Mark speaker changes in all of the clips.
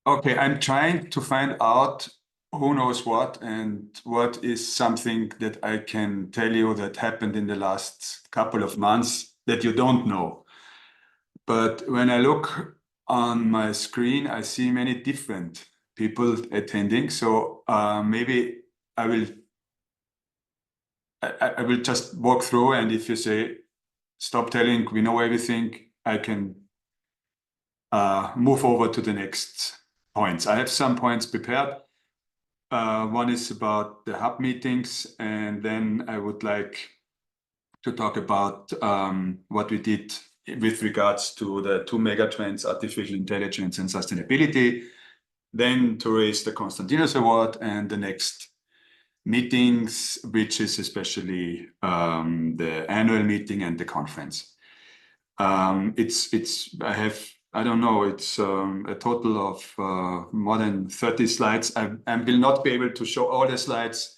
Speaker 1: Okay, I'm trying to find out who knows what and what is something that I can tell you that happened in the last couple of months that you don't know. But when I look on my screen, I see many different people attending. So maybe I will I will just walk through, and if you say stop telling we know everything, I can move over to the next points. I have some points prepared. One is about the hub meetings, and then I would like to talk about what we did with regards to the two mega trends, artificial intelligence and sustainability, then to raise the Constantinus Award and the next meetings, which is especially the annual meeting and the conference. I don't know, it's a total of more than 30 slides. I will not be able to show all the slides,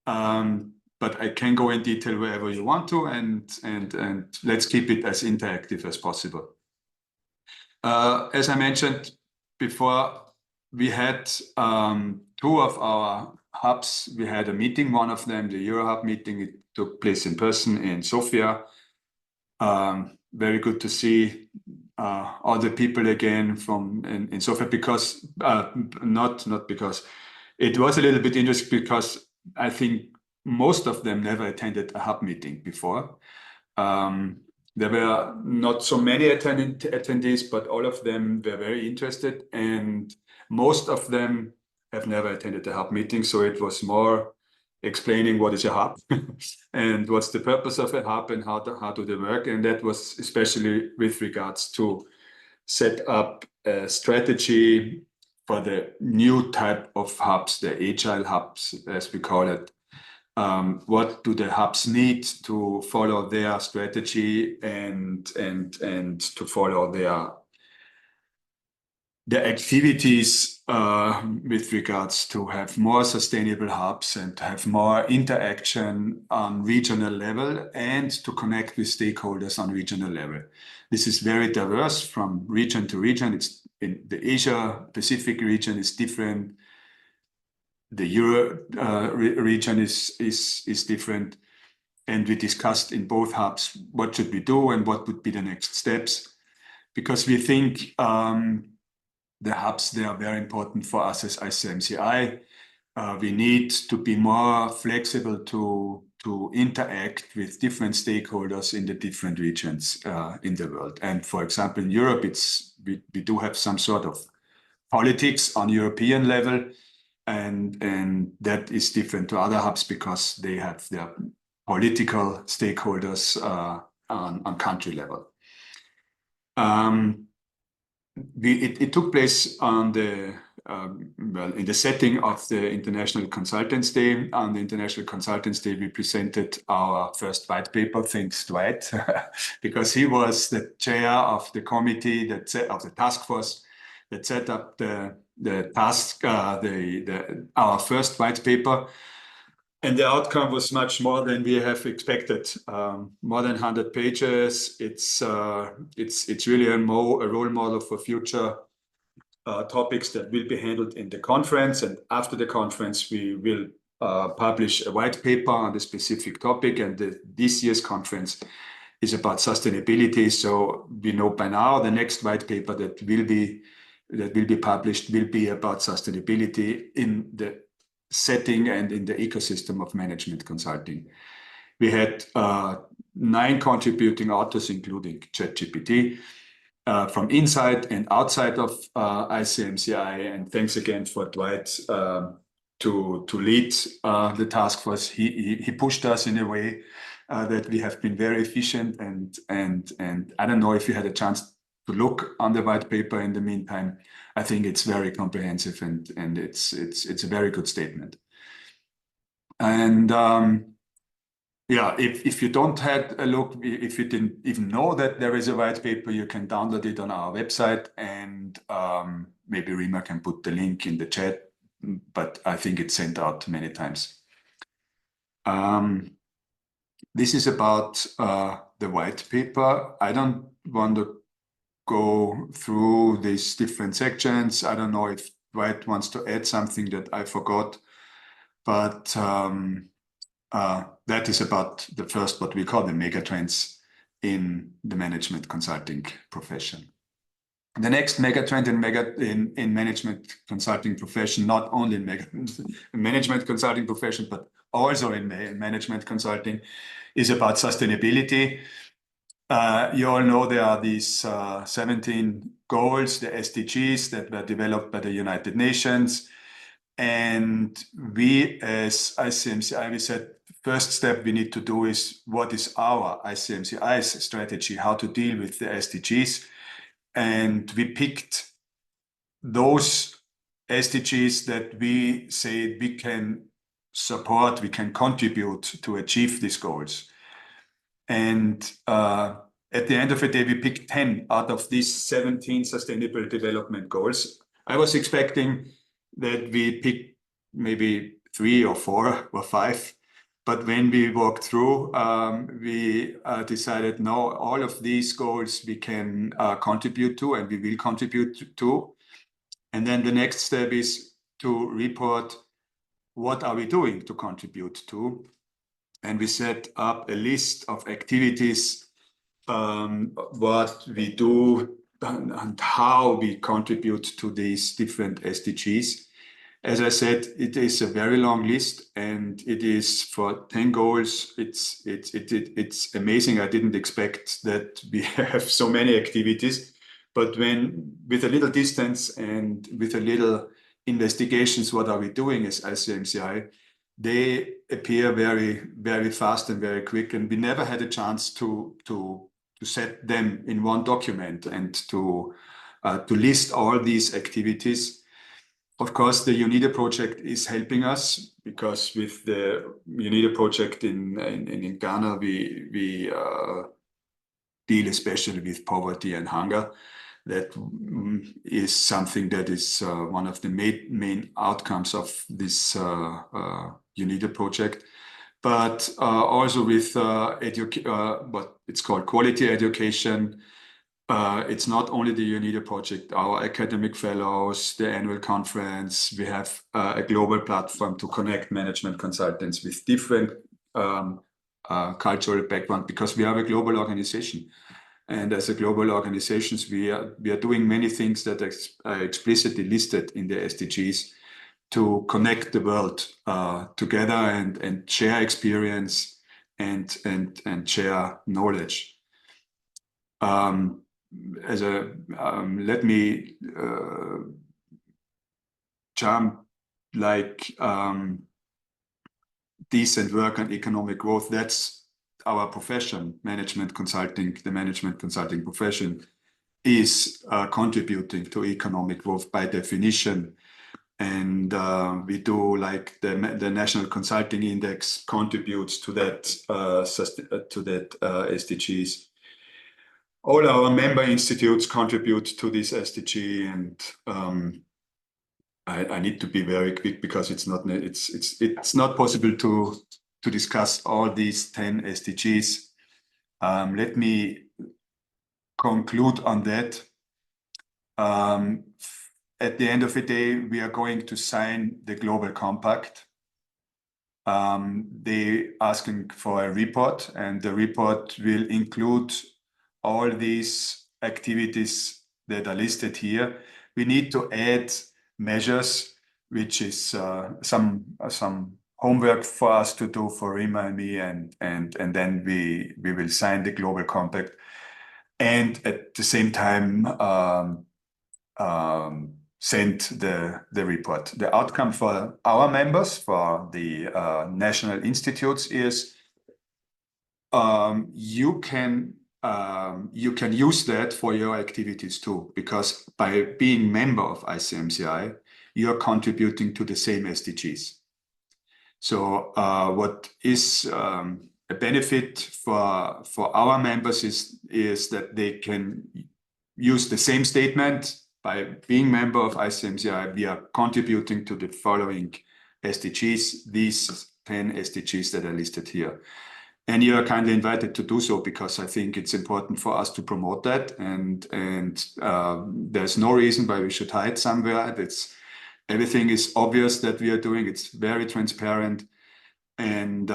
Speaker 1: but I can go in detail wherever you want to, and let's keep it as interactive as possible. As I mentioned before, we had two of our hubs. We had a meeting, one of them, the EuroHub meeting. It took place in person in Sofia. Very good to see all the people again from in Sofia, because not because it was a little bit interesting, because I think most of them never attended a hub meeting before. There were not so many attendees, but all of them were very interested, and most of them have never attended a hub meeting. So it was more explaining what is a hub and what's the purpose of a hub and how do they work. And that was especially with regards to set up a strategy for the new type of hubs, the agile hubs, as we call it. What do the hubs need to follow their strategy and to follow their activities with regards to have more sustainable hubs and to have more interaction on regional level and to connect with stakeholders on regional level. This is very diverse from region to region. It's in the Asia Pacific region is different. The Euro region is different, and we discussed in both hubs what should we do and what would be the next steps, because we think the hubs, they are very important for us as ICMCI. We need to be more flexible to interact with different stakeholders in the different regions in the world. And for example, in Europe, we do have some sort of politics on European level, and that is different to other hubs because they have their political stakeholders on country level. It took place on the in the setting of the International Consultants Day. On the International Consultants Day, we presented our first white paper, thanks to Dwight, because he was the chair of the committee of the task force that set up our first white paper. And the outcome was much more than we have expected. More than 100 pages. It's really a role model for future topics that will be handled in the conference. And after the conference, we will publish a white paper on the specific topic. And this year's conference is about sustainability. So we know by now the next white paper that will be published will be about sustainability in the setting and in the ecosystem of management consulting. We had 9 contributing authors, including ChatGPT, from inside and outside of ICMCI. And thanks again for Dwight to lead the task force. He pushed us in a way that we have been very efficient. And I don't know if you had a chance to look on the white paper in the meantime. I think it's very comprehensive and it's a very good statement. And yeah, if you don't had a look, if you didn't even know that there is a white paper, you can download it on our website, and maybe Rima can put the link in the chat, but I think it's sent out many times. This is about the white paper. I don't want to go through these different sections. I don't know if Dwight wants to add something that I forgot, but that is about the first, what we call the megatrends in the management consulting profession. The next megatrend in management consulting profession, not only in management consulting profession, but also in management consulting, is about sustainability. You all know there are these 17 goals, the SDGs, that were developed by the United Nations. And we, as ICMCI, we said, first step we need to do is, what is our ICMCI's strategy, how to deal with the SDGs? And we picked those SDGs that we say we can support, we can contribute to achieve these goals. And at the end of the day, we picked 10 out of these 17 sustainable development goals. I was expecting that we pick maybe 3 or 4 or 5. But when we walked through, we decided, no, all of these goals we can contribute to, and we will contribute to. And then the next step is to report what are we doing to contribute to. And we set up a list of activities, what we do and how we contribute to these different SDGs. As I said, it is a very long list, and it is for 10 goals. It's amazing. I didn't expect that we have so many activities, but when with a little distance and with a little investigations, what are we doing as ICMCI, they appear very, very fast and very quick, and we never had a chance to set them in one document and to list all these activities. Of course, the UNIDA project is helping us, because with the UNIDA project in Ghana, we deal especially with poverty and hunger. That is something that is one of the main outcomes of this UNIDA project. But also with what it's called quality education. It's not only the UNIDA project, our academic fellows, the annual conference. We have a global platform to connect management consultants with different cultural background, because we are a global organization. And as a global organizations, we are doing many things that are explicitly listed in the SDGs to connect the world together and share experience and share knowledge. Let me jump like decent work and economic growth. That's our profession, management consulting. The management consulting profession is contributing to economic growth by definition. And we do, like the National Consulting Index contributes to that SDGs. All our member institutes contribute to this SDG, and I need to be very quick because it's not possible to discuss all these 10 SDGs. Let me conclude on that. At the end of the day, we are going to sign the Global Compact. They asking for a report, and the report will include all these activities that are listed here. We need to add measures, which is some homework for us to do for Rima and me, and then we will sign the Global Compact, and at the same time send the report. The outcome for our members, for the national institutes, is you can use that for your activities too, because by being member of ICMCI, you're contributing to the same SDGs. So what is a benefit for our members is that they can use the same statement. By being member of ICMCI, we are contributing to the following SDGs, these 10 SDGs that are listed here. And you are kindly invited to do so, because I think it's important for us to promote that. And there's no reason why we should hide somewhere. Everything is obvious that we are doing. It's very transparent. And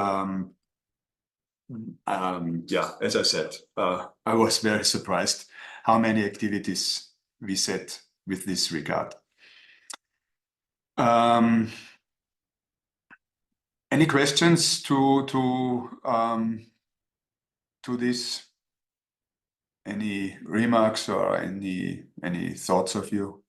Speaker 1: yeah, as I said, I was very surprised how many activities we set with this regard. Any questions to this? Any remarks or any thoughts of you?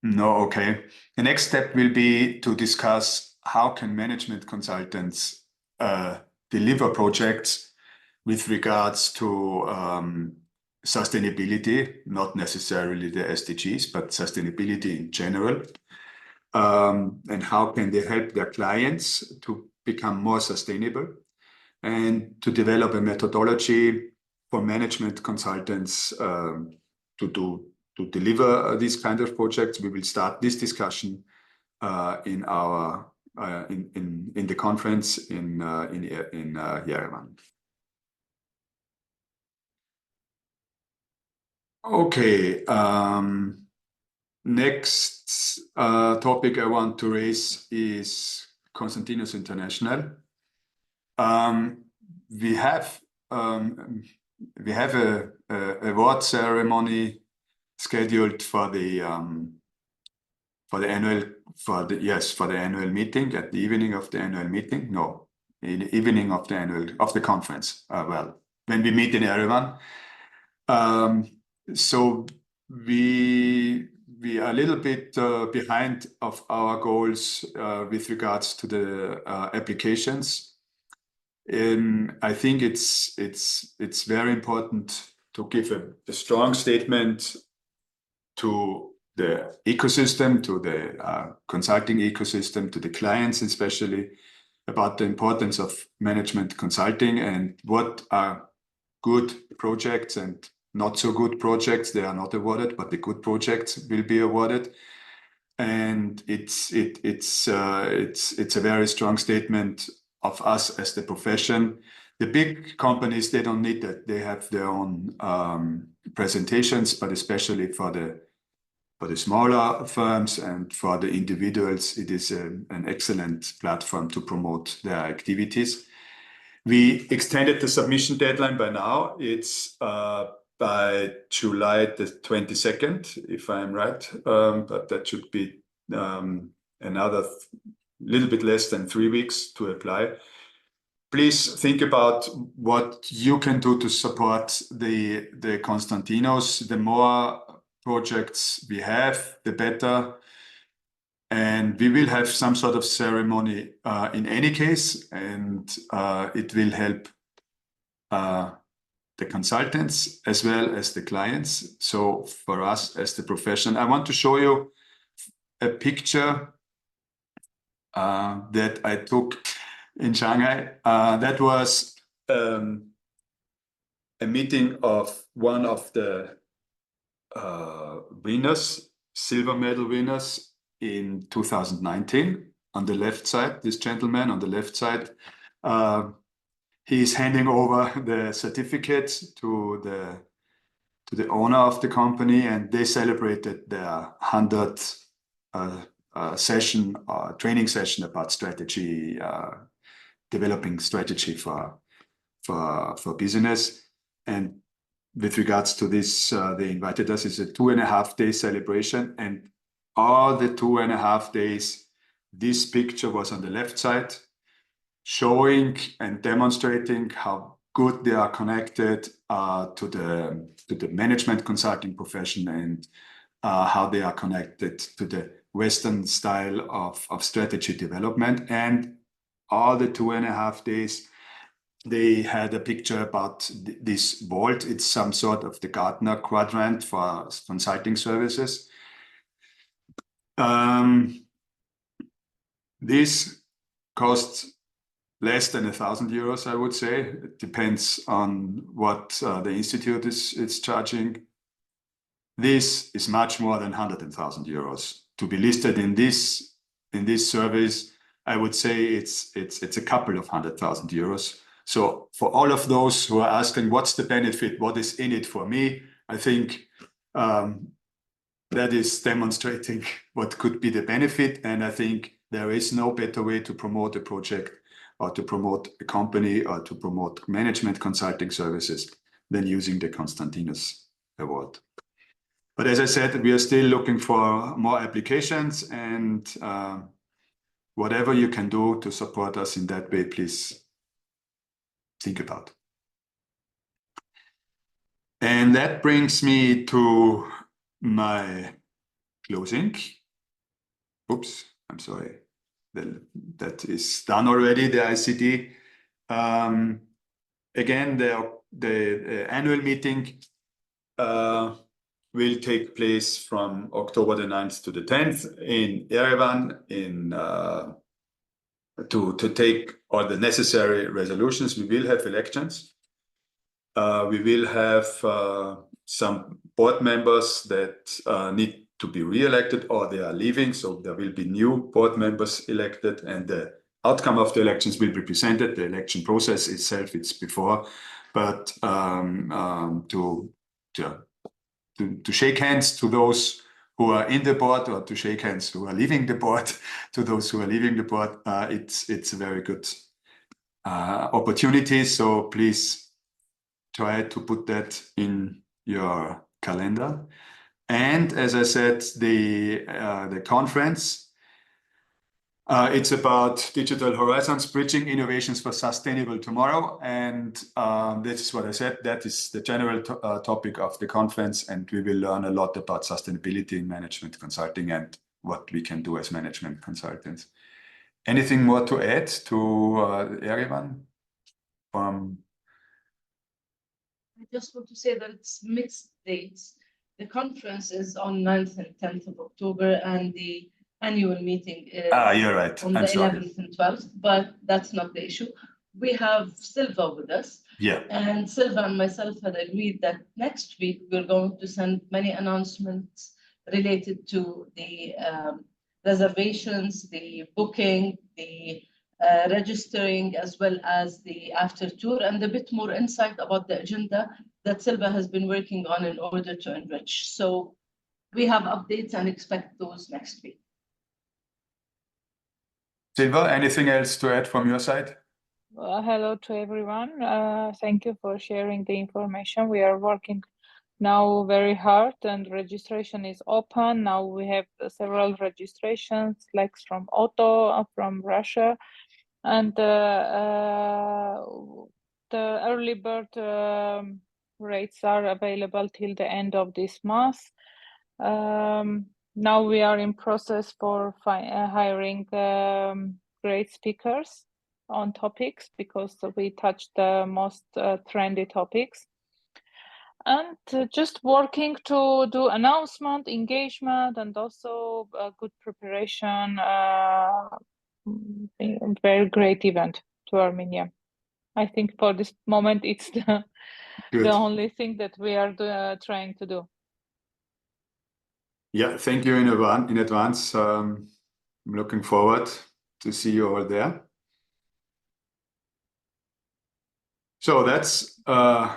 Speaker 1: No, okay. The next step will be to discuss how can management consultants deliver projects with regards to sustainability, not necessarily the SDGs, but sustainability in general. And how can they help their clients to become more sustainable, and to develop a methodology for management consultants to deliver these kind of projects. We will start this discussion in the conference in Yerevan. Okay. Next topic I want to raise is Constantinus International. We have a award ceremony scheduled for the annual meeting, at the evening of the annual meeting. No, in the evening of the conference. Well, when we meet in Yerevan. So we are a little bit behind of our goals with regards to the applications. I think it's very important to give a strong statement to the ecosystem, to the consulting ecosystem, to the clients especially, about the importance of management consulting and what are good projects and not so good projects. They are not awarded, but the good projects will be awarded. And it's a very strong statement of us as the profession. The big companies, they don't need that. They have their own presentations, but especially for the smaller firms and for the individuals, it is an excellent platform to promote their activities. We extended the submission deadline by now. It's by July the 22nd, if I'm right. But that should be another little bit less than 3 weeks to apply. Please think about what you can do to support the Constantinos. The more projects we have, the better. And we will have some sort of ceremony in any case, and it will help the consultants as well as the clients. So for us as the profession, I want to show you a picture that I took in Shanghai. That was a meeting of one of the winners, silver medal winners in 2019. On the left side, this gentleman on the left side, he's handing over the certificate to the owner of the company, and they celebrated their 100th training session about strategy, developing strategy for business. And with regards to this, they invited us. It's a 2.5-day celebration, and all the 2.5 days, this picture was on the left side, showing and demonstrating how good they are connected to the management consulting profession, and how they are connected to the Western style of strategy development. And all the 2.5 days, they had a picture about this vault. It's some sort of the Gartner quadrant for consulting services. This costs less than 1,000 euros, I would say. It depends on what the institute is charging. This is much more than 100,000 euros. To be listed in this in this service, I would say it's a couple of €100,000. So for all of those who are asking, what's the benefit? What is in it for me? I think that is demonstrating what could be the benefit. And I think there is no better way to promote a project or to promote a company or to promote management consulting services than using the Constantinus Award. But as I said, we are still looking for more applications, and whatever you can do to support us in that way, please think about. And that brings me to my closing. Oops, I'm sorry. That is done already, the ICD. Again, the annual meeting will take place from October the 9th to the 10th in Yerevan to take all the necessary resolutions. We will have elections. We will have some board members that need to be re-elected or they are leaving. So there will be new board members elected, and the outcome of the elections will be presented. The election process itself, it's before, but to shake hands to those who are in the board, or to shake hands who are leaving the board, to those who are leaving the board, it's a very good opportunity. So please try to put that in your calendar. And as I said, the conference, it's about Digital Horizons, Bridging Innovations for Sustainable Tomorrow. And this is what I said, that is the general topic of the conference. And we will learn a lot about sustainability in management consulting and what we can do as management consultants. Anything more to add to everyone?
Speaker 2: I just want to say that it's mixed dates. The conference is on 9th and 10th of October, and the annual meeting is
Speaker 1: you're right.
Speaker 2: on the 11th and 12th, but that's not the issue. We have Silva with us.
Speaker 1: Yeah.
Speaker 2: And Silva and myself had agreed that next week we're going to send many announcements related to the reservations, the booking, the registering, as well as the after tour, and a bit more insight about the agenda that Silva has been working on in order to enrich. So we have updates and expect those next week.
Speaker 1: Silva, anything else to add from your side?
Speaker 3: Hello to everyone. Thank you for sharing the information. We are working now very hard, and registration is open. Now we have several registrations, like from Otto, from Russia, and the early bird rates are available till the end of this month. Now we are in process for hiring great speakers on topics, because we touched the most trendy topics, and just working to do announcement, engagement, and also good preparation. Very great event to Armenia. I think for this moment it's the only thing that we are trying to do.
Speaker 1: Yeah, thank you in advance. I'm looking forward to see you all there. So that's a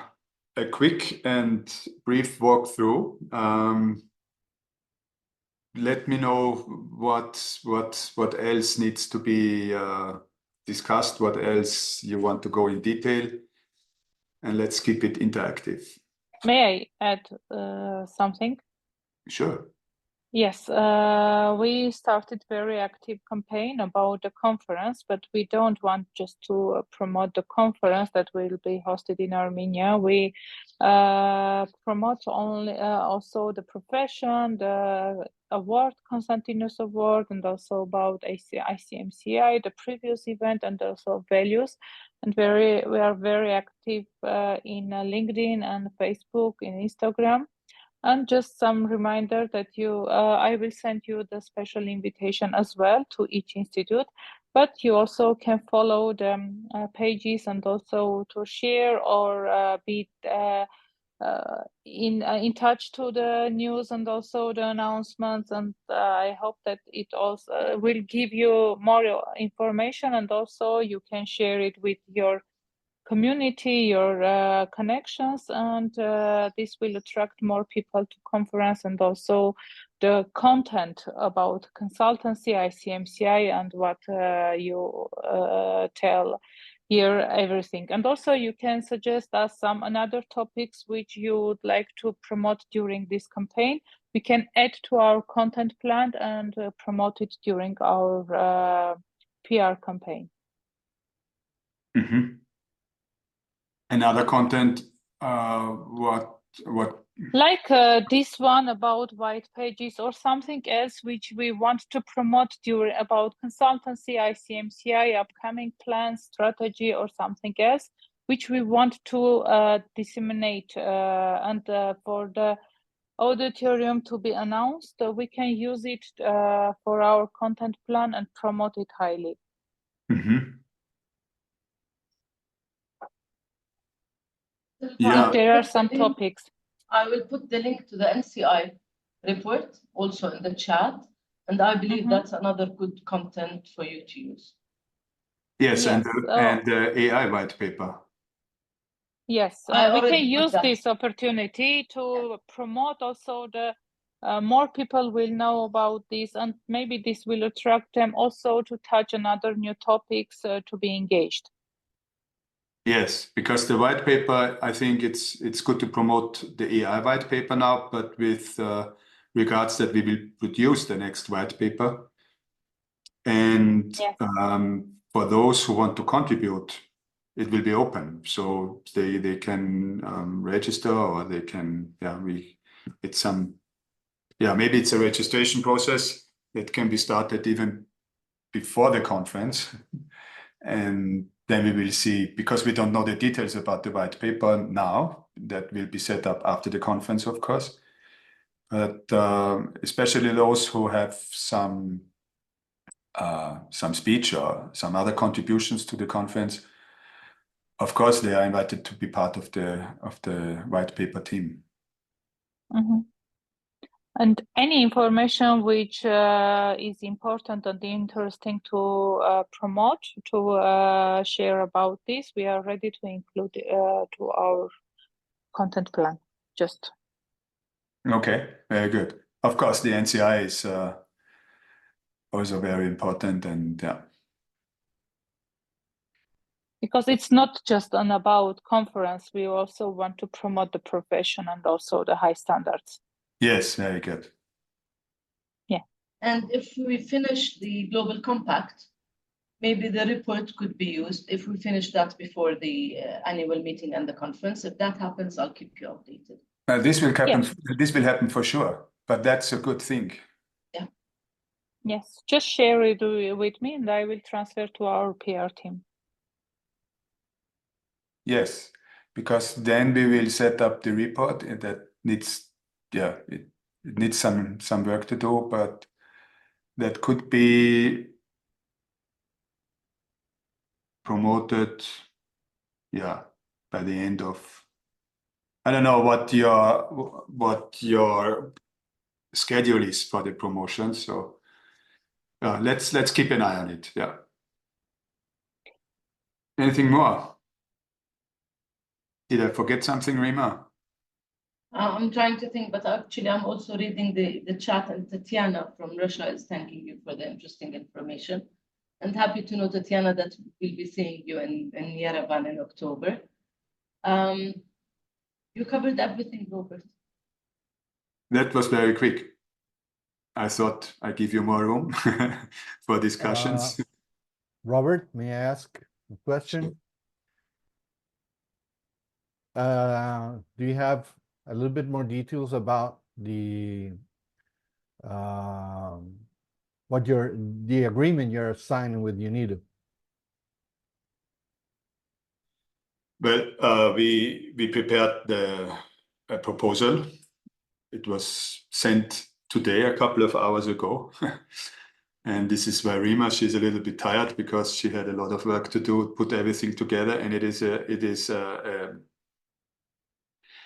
Speaker 1: quick and brief walkthrough. Let me know what else needs to be discussed, what else you want to go in detail, and let's keep it interactive.
Speaker 3: May I add something?
Speaker 1: Sure.
Speaker 3: Yes, we started very active campaign about the conference, but we don't want just to promote the conference that will be hosted in Armenia. We promote only also the profession, the award, Constantinus Award, and also about ICMCI, the previous event, and also values. And we are very active in LinkedIn and Facebook, in Instagram. And just some reminder that I will send you the special invitation as well to each institute, but you also can follow the pages and also to share or be in touch to the news and also the announcements, and I hope that it also will give you more information, and also you can share it with your community, your connections, and this will attract more people to conference, and also the content about consultancy, ICMCI, and what you tell here, everything. And also you can suggest us some another topics which you would like to promote during this campaign. We can add to our content plan and promote it during our PR campaign.
Speaker 1: Mm-hmm. Another content, what?
Speaker 3: Like this one about white pages or something else which we want to promote during about consultancy, ICMCI, upcoming plans, strategy, or something else which we want to disseminate and for the auditorium to be announced. We can use it for our content plan and promote it highly.
Speaker 1: Mm-hmm. Yeah.
Speaker 3: There are some topics.
Speaker 2: I will put the link to the NCI report also in the chat, and I believe that's another good content for you to use.
Speaker 1: Yes, and the AI white paper.
Speaker 3: Yes, we can use this opportunity to promote also the more people will know about this, and maybe this will attract them also to touch another new topics to be engaged.
Speaker 1: Yes, because the white paper, I think it's good to promote the AI white paper now, but with regards that we will produce the next white paper. And
Speaker 3: yes.
Speaker 1: For those who want to contribute, it will be open. So they can register, or they can, maybe it's a registration process that can be started even before the conference. And then we will see, because we don't know the details about the white paper now, that will be set up after the conference, of course. But especially those who have some speech or some other contributions to the conference, of course, they are invited to be part of the white paper team.
Speaker 3: Mm-hmm. And any information which is important and interesting to promote, to share about this, we are ready to include to our content plan. Just.
Speaker 1: Okay, very good. Of course, the NCI is also very important, and
Speaker 3: because it's not just an about conference, we also want to promote the profession and also the high standards.
Speaker 1: Yes, very good.
Speaker 3: Yeah.
Speaker 2: And if we finish the Global Compact, maybe the report could be used if we finish that before the annual meeting and the conference. If that happens, I'll keep you updated.
Speaker 1: This will happen. Yeah. This will happen for sure, but that's a good thing.
Speaker 2: Yeah.
Speaker 3: Yes, just share it with me, and I will transfer to our PR team.
Speaker 1: Yes, because then we will set up the report, and that needs, it needs some work to do, but that could be promoted, by the end of, I don't know what your schedule is for the promotion. So let's keep an eye on it. Yeah. Anything more? Did I forget something, Rima?
Speaker 2: I'm trying to think, but actually I'm also reading the chat, and Tatiana from Russia is thanking you for the interesting information. And happy to know, Tatiana, that we'll be seeing you in Yerevan in October. You covered everything, Robert.
Speaker 1: That was very quick. I thought I'd give you more room for discussions.
Speaker 4: Robert, may I ask a question? Do you have a little bit more details about the agreement you're signing with UNIDO?
Speaker 1: Well, we prepared a proposal. It was sent today, a couple of hours ago. And this is why Rima, she's a little bit tired because she had a lot of work to do, put everything together. And it is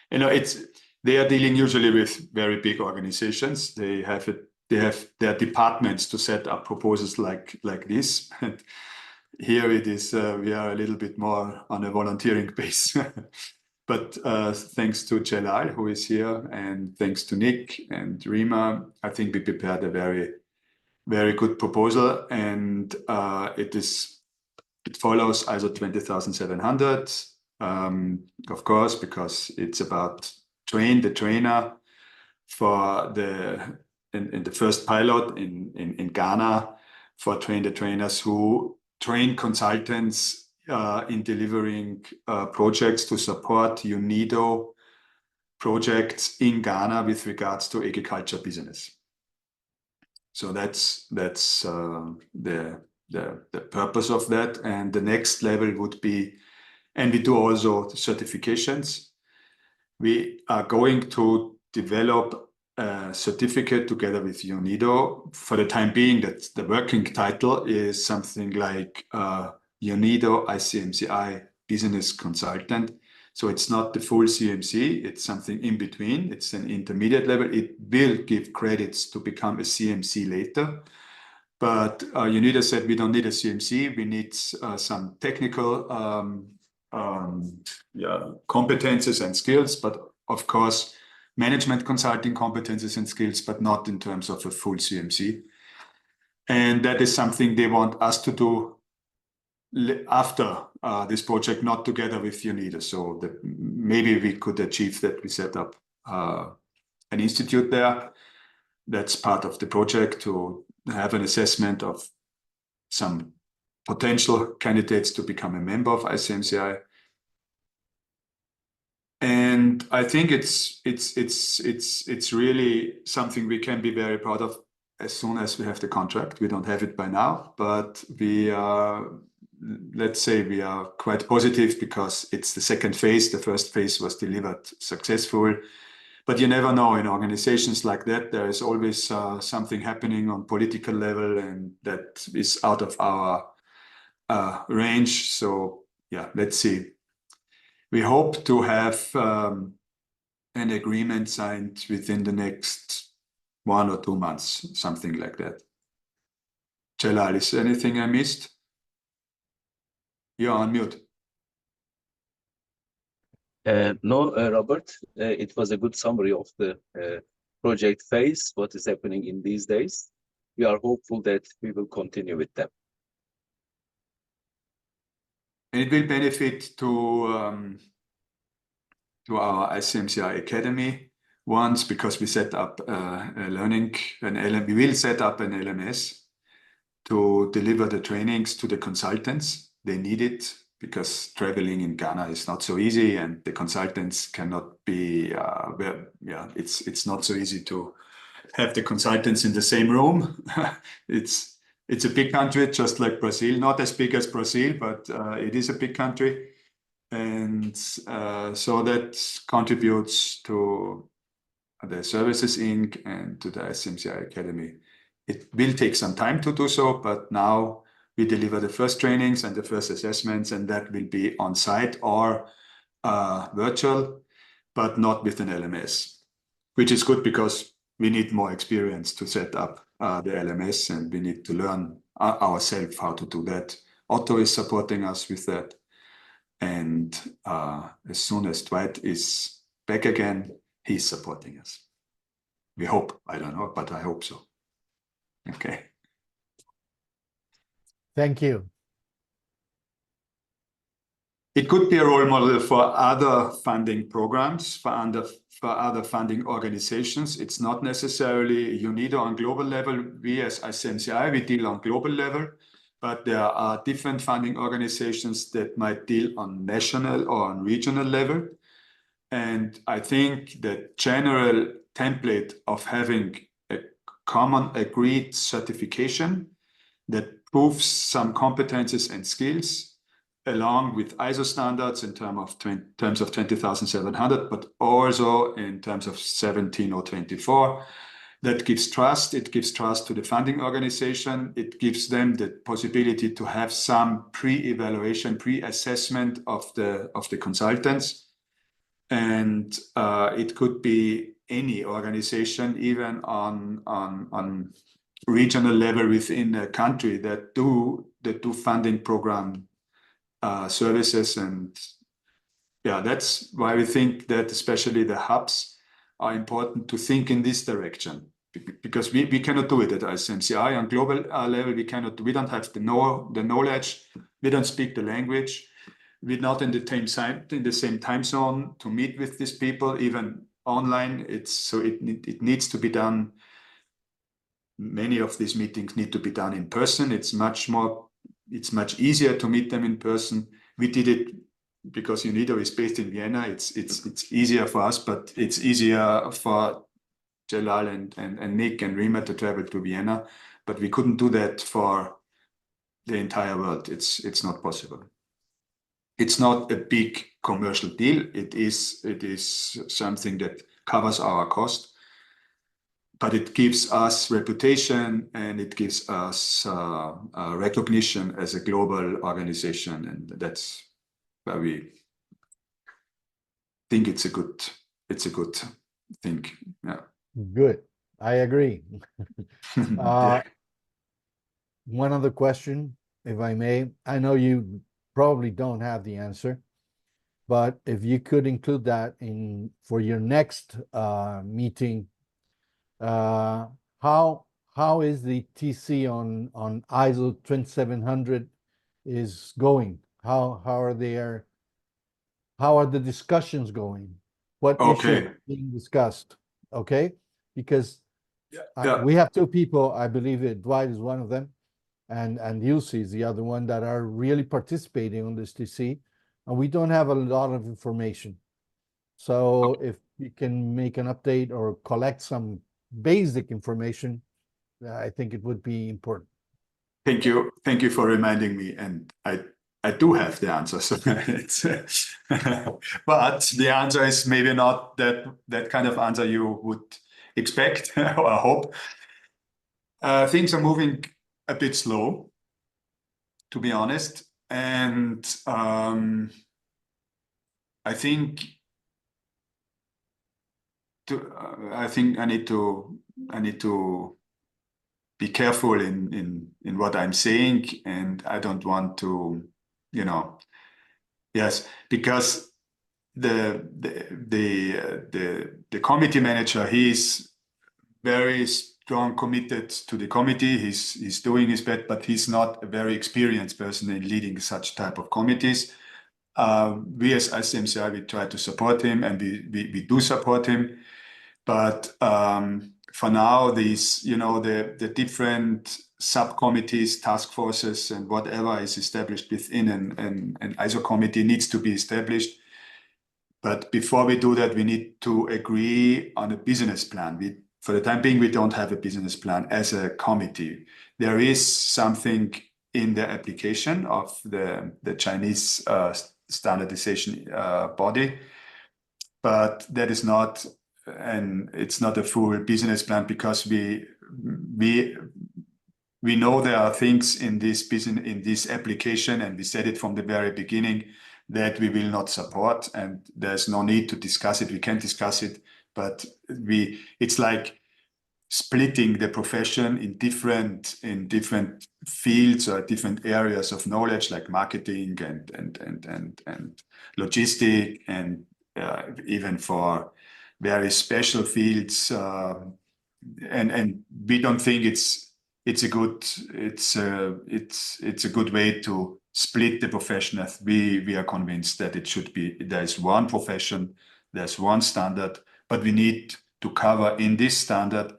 Speaker 1: they are dealing usually with very big organizations. They have their departments to set up proposals like this. And here it is, we are a little bit more on a volunteering base. But thanks to Celal, who is here, and thanks to Nick and Rima, I think we prepared a very, very good proposal. And it follows ISO 20700, of course, because it's about train the trainer for in the first pilot in Ghana, for train the trainers who train consultants in delivering projects to support UNIDO projects in Ghana with regards to agriculture business. So that's the purpose of that. And the next level would be, and we do also certifications. We are going to develop a certificate together with UNIDO. For the time being, that the working title is something like UNIDO ICMCI Business Consultant. So it's not the full CMC, it's something in between. It's an intermediate level. It will give credits to become a CMC later. But UNIDO said we don't need a CMC, we need some technical competences and skills, but of course, management consulting competences and skills, but not in terms of a full CMC. And that is something they want us to do after this project, not together with UNIDO. So maybe we could achieve that. We set up an institute there. That's part of the project, to have an assessment of some potential candidates to become a member of ICMCI. And I think it's really something we can be very proud of as soon as we have the contract. We don't have it by now, but we are, let's say, we are quite positive because it's the second phase. The first phase was delivered successful, but you never know in organizations like that. There is always something happening on political level, and that is out of our range. So yeah, let's see. We hope to have an agreement signed within the next 1 or 2 months, something like that. Celal, is there anything I missed? You're on mute.
Speaker 5: No, Robert, it was a good summary of the project phase, what is happening in these days. We are hopeful that we will continue with them.
Speaker 1: And it will benefit to our ICMCI Academy once, because we set up we will set up an LMS to deliver the trainings to the consultants. They need it because traveling in Ghana is not so easy, and the consultants cannot be, it's not so easy to have the consultants in the same room. It's a big country, just like Brazil, not as big as Brazil, but it is a big country. And so that contributes to the Services Inc. and to the ICMCI Academy. It will take some time to do so, but now we deliver the first trainings and the first assessments, and that will be on site or virtual, but not with an LMS, which is good because we need more experience to set up the LMS, and we need to learn ourselves how to do that. Otto is supporting us with that. And as soon as Dwight is back again, he's supporting us. We hope. I don't know, but I hope so. Okay.
Speaker 4: Thank you.
Speaker 1: It could be a role model for other funding programs, for other funding organizations. It's not necessarily UNIDO on global level. We as ICMCI, we deal on global level, but there are different funding organizations that might deal on national or on regional level. And I think the general template of having a common agreed certification that proves some competences and skills, along with ISO standards in terms of 20,700, but also in terms of 17024, that gives trust. It gives trust to the funding organization. It gives them the possibility to have some pre-evaluation, pre-assessment of the consultants. and it could be any organization, even on regional level within a country that do funding program services. And yeah, that's why we think that especially the hubs are important to think in this direction, because we cannot do it at ICMCI on global level. We don't have the knowledge. We don't speak the language. We're not in the same time zone to meet with these people, even online. It needs to be done. Many of these meetings need to be done in person. It's much easier to meet them in person. We did it because UNIDO is based in Vienna. It's easier for us, but it's easier for Jalal and Nick and Rima to travel to Vienna. But we couldn't do that for the entire world. It's not possible. It's not a big commercial deal. It is something that covers our cost, but it gives us reputation and it gives us recognition as a global organization, and that's where we think it's a good thing. Yeah.
Speaker 4: Good. I agree.
Speaker 1: Yeah.
Speaker 4: One other question, if I may. I know you probably don't have the answer, but if you could include that for your next meeting, how is the TC on ISO 2700 is going? How are the discussions going? What issues
Speaker 1: Okay.
Speaker 4: are being discussed? Okay, because
Speaker 1: Yeah.
Speaker 4: we have two people, I believe Dwight is one of them, and Yulsi is the other one, that are really participating on this TC, and we don't have a lot of information. So if you can make an update or collect some basic information, I think it would be important.
Speaker 1: Thank you for reminding me, and I do have the answer. So but the answer is maybe not that kind of answer you would expect or hope. Things are moving a bit slow, to be honest, and I think I need to be careful in what I'm saying, and I don't want to, yes, because the committee manager, he's very strong, committed to the committee. He's doing his best, but he's not a very experienced person in leading such type of committees. We as ICMCI, we try to support him, and we do support him. But for now, these, the different subcommittees, task forces, and whatever is established within an ISO committee needs to be established. But before we do that, we need to agree on a business plan. For the time being, we don't have a business plan as a committee. There is something in the application of the Chinese standardization body, but that is not, and it's not a full business plan, because we know there are things in this application, and we said it from the very beginning, that we will not support, and there's no need to discuss it. We can discuss it, but it's like splitting the profession in different fields or different areas of knowledge, like marketing and logistic, and even for very special fields. And we don't think it's a good way to split the profession. We are convinced that it should be, there's one profession, there's one standard, but we need to cover in this standard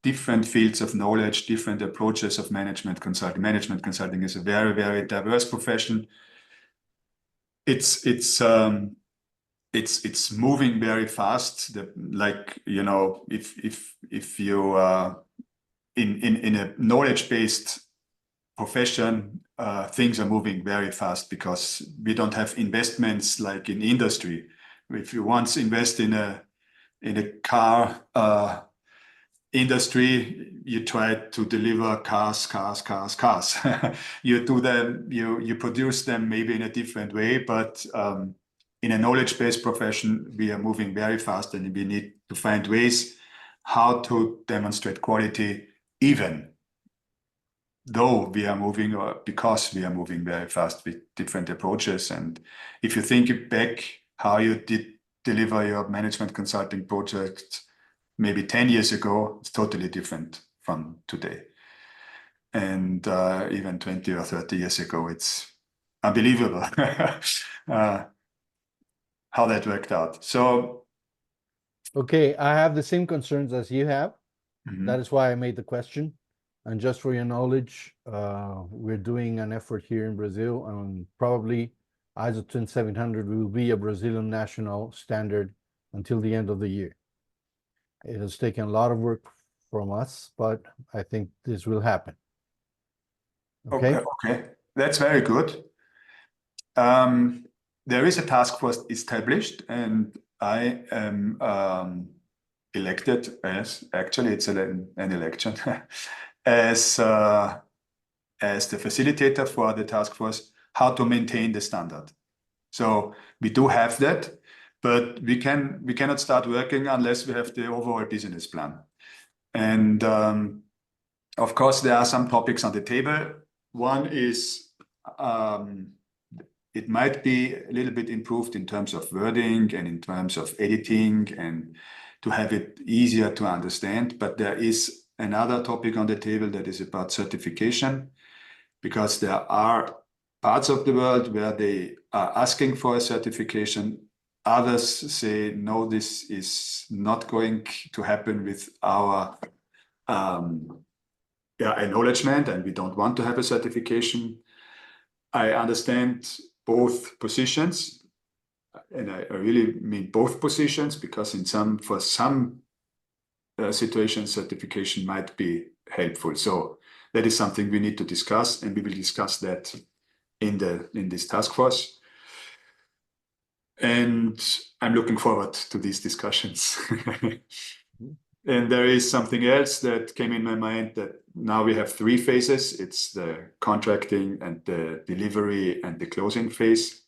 Speaker 1: different fields of knowledge, different approaches of management consulting. Management consulting is a very, very diverse profession. It's moving very fast. If you in a knowledge-based profession, things are moving very fast, because we don't have investments like in industry. If you once invest in a car industry, you try to deliver cars. You do them, you produce them maybe in a different way, but in a knowledge-based profession, we are moving very fast, and we need to find ways how to demonstrate quality, even though we are moving, or because we are moving very fast with different approaches. And if you think back how you did deliver your management consulting project maybe 10 years ago, it's totally different from today. And even 20 or 30 years ago, it's unbelievable how that worked out. So,
Speaker 4: Okay, I have the same concerns as you have.
Speaker 1: mhm.
Speaker 4: That is why I made the question. And just for your knowledge, we're doing an effort here in Brazil, and probably ISO 27700 will be a Brazilian national standard until the end of the year. It has taken a lot of work from us, but I think this will happen. Okay?
Speaker 1: Okay, that's very good. There is a task force established, and I am elected as, actually it's an election, as the facilitator for the task force, how to maintain the standard. So we do have that, but we cannot start working unless we have the overall business plan. And of course, there are some topics on the table. One is it might be a little bit improved in terms of wording and in terms of editing, and to have it easier to understand. But there is another topic on the table that is about certification, because there are parts of the world where they are asking for a certification. Others say, no, this is not going to happen with our acknowledgement, and we don't want to have a certification. I understand both positions, and I really mean both positions, because for some situations, certification might be helpful. So that is something we need to discuss, and we will discuss that in this task force. And I'm looking forward to these discussions. And there is something else that came in my mind, that now we have 3 phases. It's the contracting and the delivery and the closing phase.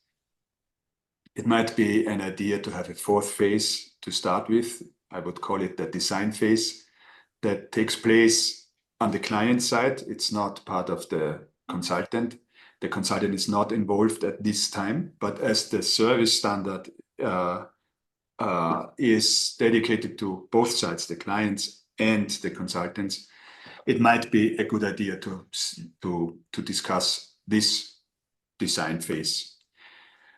Speaker 1: It might be an idea to have a 4th phase to start with. I would call it the design phase, that takes place on the client side. It's not part of the consultant. The consultant is not involved at this time, but as the service standard is dedicated to both sides, the clients and the consultants, it might be a good idea to discuss this design phase.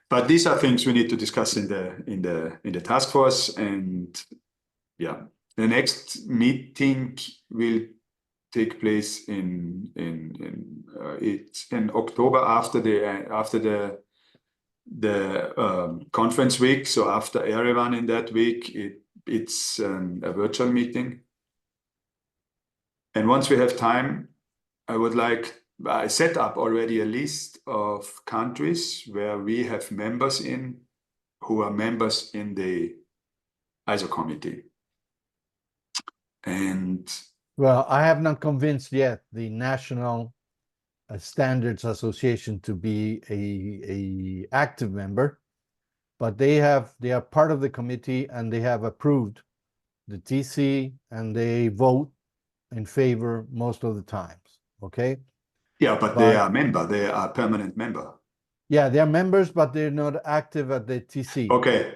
Speaker 1: But these are things we need to discuss in the task force. And yeah, the next meeting will take place in October, after the conference week. So after Yerevan, in that week, it's a virtual meeting. And once we have time, I set up already a list of countries where we have members who are members in the ISO committee. And
Speaker 4: Well, I have not convinced yet the National Standards Association to be a active member, but they are part of the committee, and they have approved the TC, and they vote in favor most of the times. Okay.
Speaker 1: yeah, but they are they are permanent member.
Speaker 4: Yeah, they are members, but they're not active at the TC.
Speaker 1: Okay.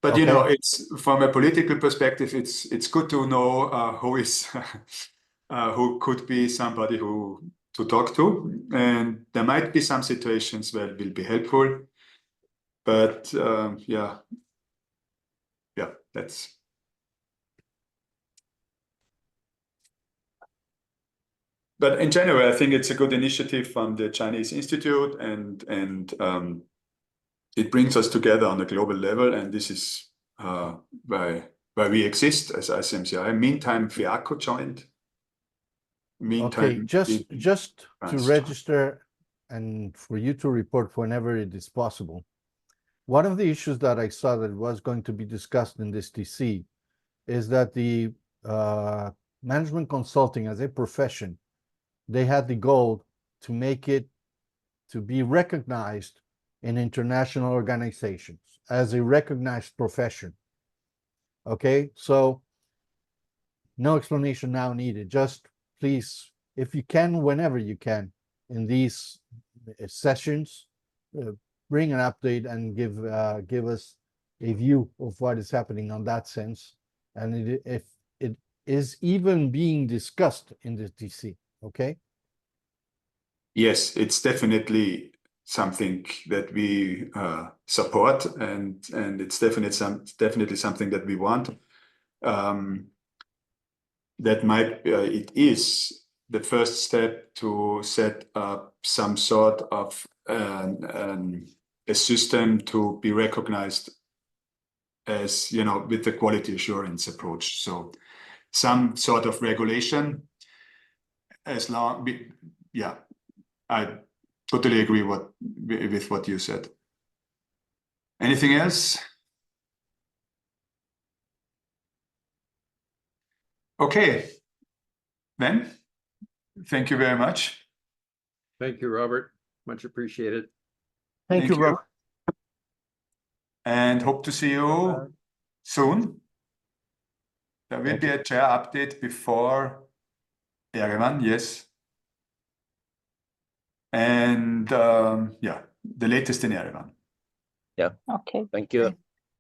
Speaker 1: But
Speaker 4: Okay.
Speaker 1: you know, it's from a political perspective, it's good to know who is who could be somebody to talk to, and there might be some situations where it will be helpful. But yeah, that's. But in general, I think it's a good initiative from the Chinese Institute, and it brings us together on a global level, and this is why we exist as ICMCI. Meantime, FIACO joined.
Speaker 4: Okay, just to
Speaker 1: France
Speaker 4: register and for you to report whenever it is possible. One of the issues that I saw that was going to be discussed in this TC is that the management consulting as a profession, they had the goal to make it to be recognized in international organizations. as a recognized profession. Okay, so no explanation now needed. Just please, if you can, whenever you can, in these sessions, bring an update and give us a view of what is happening on that sense, and if it is even being discussed in the TC. Okay.
Speaker 1: Yes, it's definitely something that we support, and it's definitely something that we want. That might it is the first step to set up some sort of a system to be recognized as, you know, with the quality assurance approach. So some sort of regulation, as long, yeah, I totally agree with what you said. Anything else? Okay, then, thank you very much.
Speaker 6: Thank you, Robert. Much appreciated.
Speaker 4: Thank you, Rob.
Speaker 1: And hope to see you soon. There will be a chair update before Yerevan, yes. And yeah, the latest in Yerevan.
Speaker 5: Yeah.
Speaker 3: Okay.
Speaker 5: Thank you.